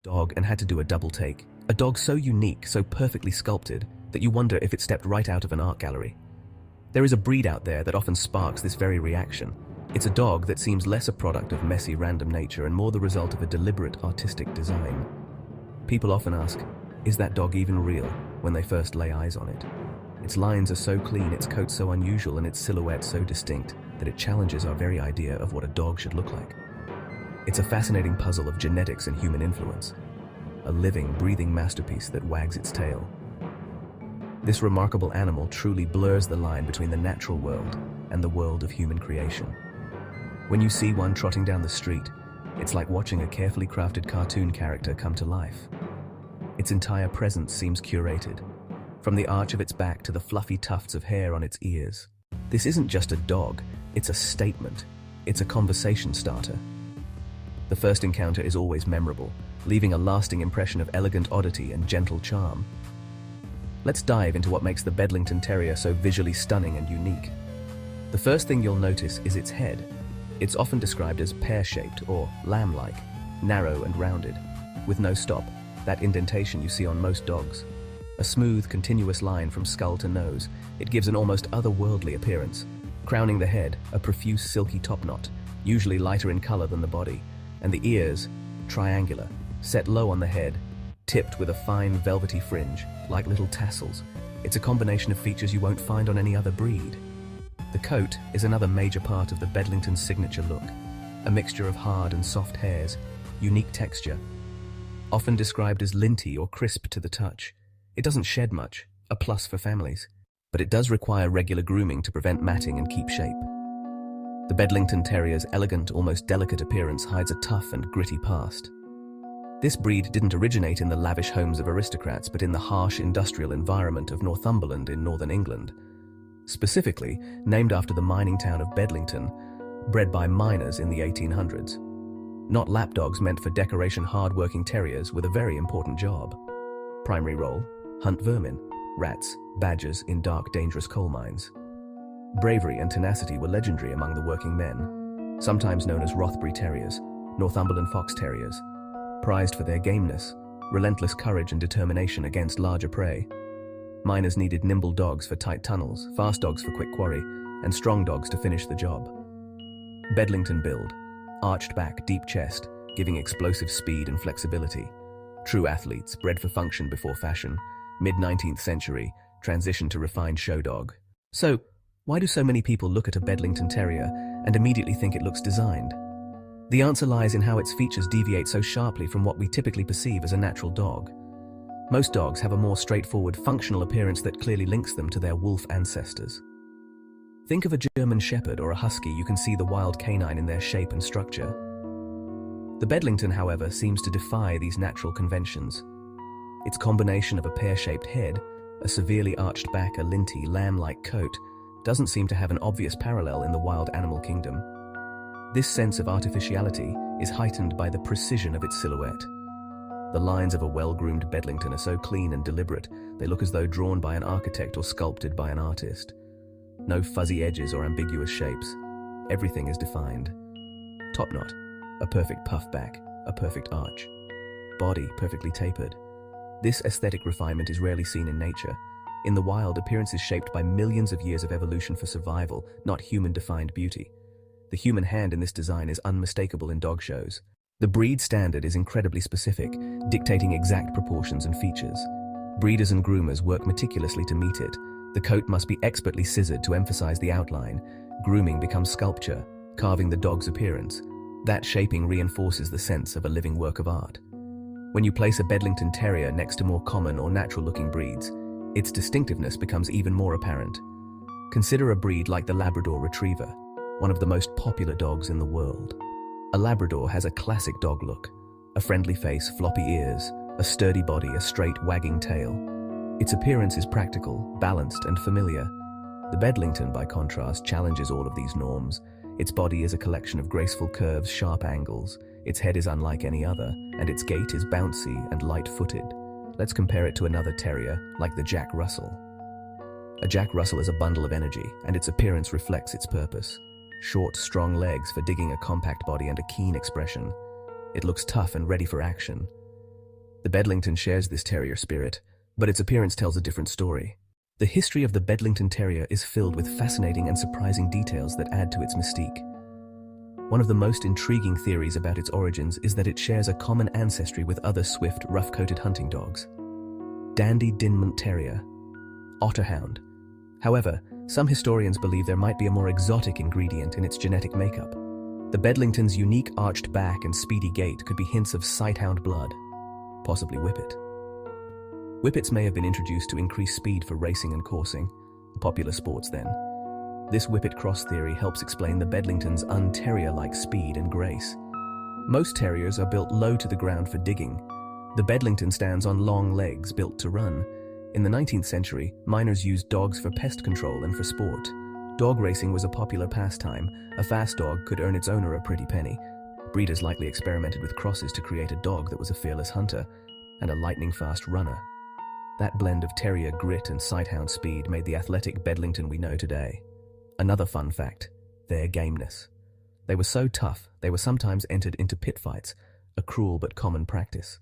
Dog and had to do a double take. A dog so unique, so perfectly sculpted, that you wonder if it stepped right out of an art gallery. There is a breed out there that often sparks this very reaction. It's a dog that seems less a product of messy, random nature and more the result of a deliberate, artistic design. People often ask, is that dog even real, when they first lay eyes on it? Its lines are so clean, its coat so unusual, and its silhouette so distinct that it challenges our very idea of what a dog should look like. It's a fascinating puzzle of genetics and human influence, a living, breathing masterpiece that wags its tail. This remarkable animal truly blurs the line between the natural world and the world of human creation. When you see one trotting down the street, it's like watching a carefully crafted cartoon character come to life. Its entire presence seems curated, from the arch of its back to the fluffy tufts of hair on its ears. This isn't just a dog, it's a statement. It's a conversation starter. The first encounter is always memorable, leaving a lasting impression of elegant oddity and gentle charm. Let's dive into what makes the Bedlington Terrier so visually stunning and unique. The first thing you'll notice is its head. It's often described as pear-shaped or lamb-like, narrow and rounded, with no stop, that indentation you see on most dogs. A smooth, continuous line from skull to nose, it gives an almost otherworldly appearance. Crowning the head, a profuse silky topknot, usually lighter in color than the body, and the ears, triangular, set low on the head, tipped with a fine velvety fringe, like little tassels. It's a combination of features you won't find on any other breed. The coat is another major part of the Bedlington's signature look, a mixture of hard and soft hairs, unique texture. Often described as linty or crisp to the touch, it doesn't shed much, a plus for families, but it does require regular grooming to prevent matting and keep shape. The Bedlington Terrier's elegant, almost delicate appearance hides a tough and gritty past. This breed didn't originate in the lavish homes of aristocrats, but in the harsh industrial environment of Northumberland in northern England. Specifically, named after the mining town of Bedlington, bred by miners in the 1800s. Not lapdogs meant for decoration hard-working terriers with a very important job. Primary role, hunt vermin, rats, badgers in dark, dangerous coal mines. Bravery and tenacity were legendary among the working men, sometimes known as Rothbury Terriers, Northumberland Fox Terriers, prized for their gameness, relentless courage and determination against larger prey. Miners needed nimble dogs for tight tunnels, fast dogs for quick quarry, and strong dogs to finish the job. Bedlington build, arched back, deep chest, giving explosive speed and flexibility. True athletes, bred for function before fashion, mid-19th century, transitioned to refined show dog. So, why do so many people look at a Bedlington Terrier and immediately think it looks designed? The answer lies in how its features deviate so sharply from what we typically perceive as a natural dog. Most dogs have a more straightforward, functional appearance that clearly links them to their wolf ancestors. Think of a German Shepherd or a Husky, you can see the wild canine in their shape and structure. The Bedlington, however, seems to defy these natural conventions. Its combination of a pear-shaped head, a severely arched back, a linty, lamb-like coat, doesn't seem to have an obvious parallel in the wild animal kingdom. This sense of artificiality is heightened by the precision of its silhouette. The lines of a well-groomed Bedlington are so clean and deliberate, they look as though drawn by an architect or sculpted by an artist. No fuzzy edges or ambiguous shapes. Everything is defined. Top knot, a perfect puff back, a perfect arch. Body perfectly tapered. This aesthetic refinement is rarely seen in nature. In the wild, appearance is shaped by millions of years of evolution for survival, not human-defined beauty. The human hand in this design is unmistakable in dog shows. The breed standard is incredibly specific, dictating exact proportions and features. Breeders and groomers work meticulously to meet it. The coat must be expertly scissored to emphasize the outline. Grooming becomes sculpture, carving the dog's appearance. That shaping reinforces the sense of a living work of art. When you place a Bedlington Terrier next to more common or natural-looking breeds, its distinctiveness becomes even more apparent. Consider a breed like the Labrador Retriever, one of the most popular dogs in the world. A Labrador has a classic dog look, a friendly face, floppy ears, a sturdy body, a straight, wagging tail. Its appearance is practical, balanced, and familiar. The Bedlington, by contrast, challenges all of these norms. Its body is a collection of graceful curves, sharp angles. Its head is unlike any other, and its gait is bouncy and light-footed. Let's compare it to another terrier, like the Jack Russell. A Jack Russell is a bundle of energy, and its appearance reflects its purpose. Short, strong legs for digging, a compact body, and a keen expression. It looks tough and ready for action. The Bedlington shares this terrier spirit, but its appearance tells a different story. The history of the Bedlington Terrier is filled with fascinating and surprising details that add to its mystique. One of the most intriguing theories about its origins is that it shares a common ancestry with other swift, rough-coated hunting dogs. Dandy Dinmont Terrier, Otterhound. However, some historians believe there might be a more exotic ingredient in its genetic makeup. The Bedlington's unique arched back and speedy gait could be hints of sighthound blood, possibly Whippet. Whippets may have been introduced to increase speed for racing and coursing, popular sports then. This Whippet cross theory helps explain the Bedlington's un-terrier-like speed and grace. Most terriers are built low to the ground for digging. The Bedlington stands on long legs built to run. In the 19th century, miners used dogs for pest control and for sport. Dog racing was a popular pastime. A fast dog could earn its owner a pretty penny. Breeders likely experimented with crosses to create a dog that was a fearless hunter and a lightning-fast runner. That blend of terrier grit and sighthound speed made the athletic Bedlington we know today. Another fun fact, their gameness. They were so tough, they were sometimes entered into pit fights, a cruel but common practice.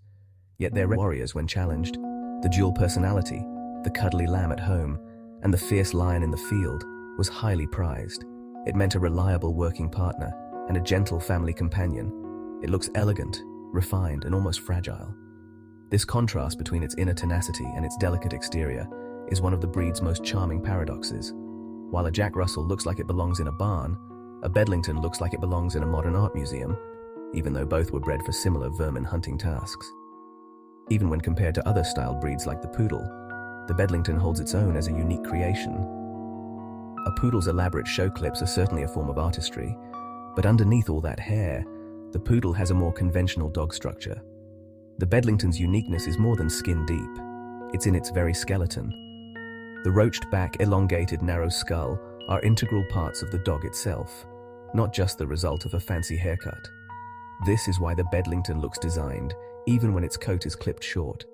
Yet they were warriors when challenged. The dual personality, the cuddly lamb at home, and the fierce lion in the field was highly prized. It meant a reliable working partner and a gentle family companion. It looks elegant, refined, and almost fragile. This contrast between its inner tenacity and its delicate exterior is one of the breed's most charming paradoxes. While a Jack Russell looks like it belongs in a barn, a Bedlington looks like it belongs in a modern art museum, even though both were bred for similar vermin hunting tasks. Even when compared to other styled breeds like the poodle, the Bedlington holds its own as a unique creation. A poodle's elaborate show clips are certainly a form of artistry, but underneath all that hair, the poodle has a more conventional dog structure. The Bedlington's uniqueness is more than skin deep. It's in its very skeleton. The roached back, elongated, narrow skull are integral parts of the dog itself, not just the result of a fancy haircut. This is why the Bedlington looks designed, even when its coat is clipped short.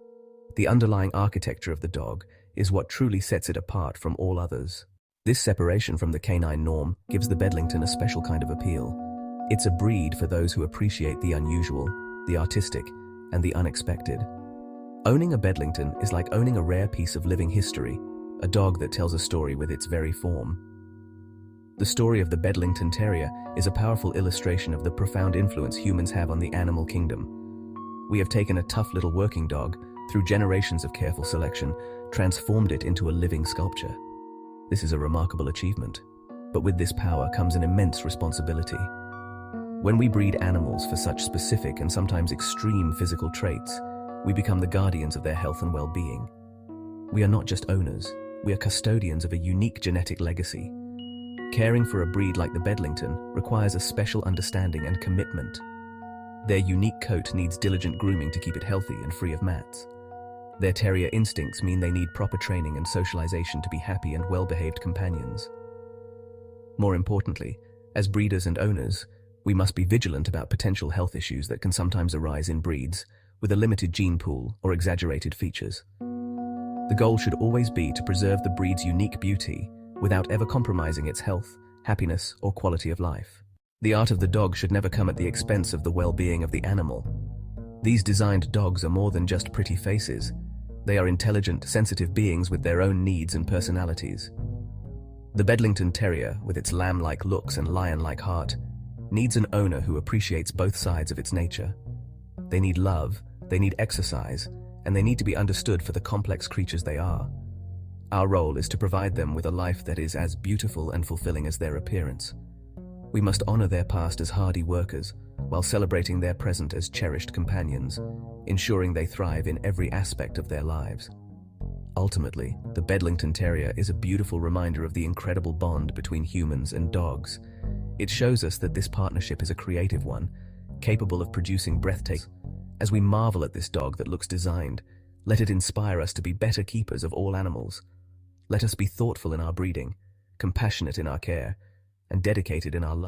The underlying architecture of the dog is what truly sets it apart from all others. This separation from the canine norm gives the Bedlington a special kind of appeal. It's a breed for those who appreciate the unusual, the artistic, and the unexpected. Owning a Bedlington is like owning a rare piece of living history, a dog that tells a story with its very form. The story of the Bedlington Terrier is a powerful illustration of the profound influence humans have on the animal kingdom. We have taken a tough little working dog, through generations of careful selection, transformed it into a living sculpture. This is a remarkable achievement, but with this power comes an immense responsibility. When we breed animals for such specific and sometimes extreme physical traits, we become the guardians of their health and well-being. We are not just owners, we are custodians of a unique genetic legacy. Caring for a breed like the Bedlington requires a special understanding and commitment. Their unique coat needs diligent grooming to keep it healthy and free of mats. Their terrier instincts mean they need proper training and socialization to be happy and well-behaved companions. More importantly, as breeders and owners, we must be vigilant about potential health issues that can sometimes arise in breeds with a limited gene pool or exaggerated features. The goal should always be to preserve the breed's unique beauty without ever compromising its health, happiness, or quality of life. The art of the dog should never come at the expense of the well-being of the animal. These designed dogs are more than just pretty faces. They are intelligent, sensitive beings with their own needs and personalities. The Bedlington Terrier, with its lamb-like looks and lion-like heart, needs an owner who appreciates both sides of its nature. They need love, they need exercise, and they need to be understood for the complex creatures they are. Our role is to provide them with a life that is as beautiful and fulfilling as their appearance. We must honor their past as hardy workers, while celebrating their present as cherished companions, ensuring they thrive in every aspect of their lives. Ultimately, the Bedlington Terrier is a beautiful reminder of the incredible bond between humans and dogs. It shows us that this partnership is a creative one, capable of producing breathtaking. As we marvel at this dog that looks designed, let it inspire us to be better keepers of all animals. Let us be thoughtful in our breeding, compassionate in our care, and dedicated in our love.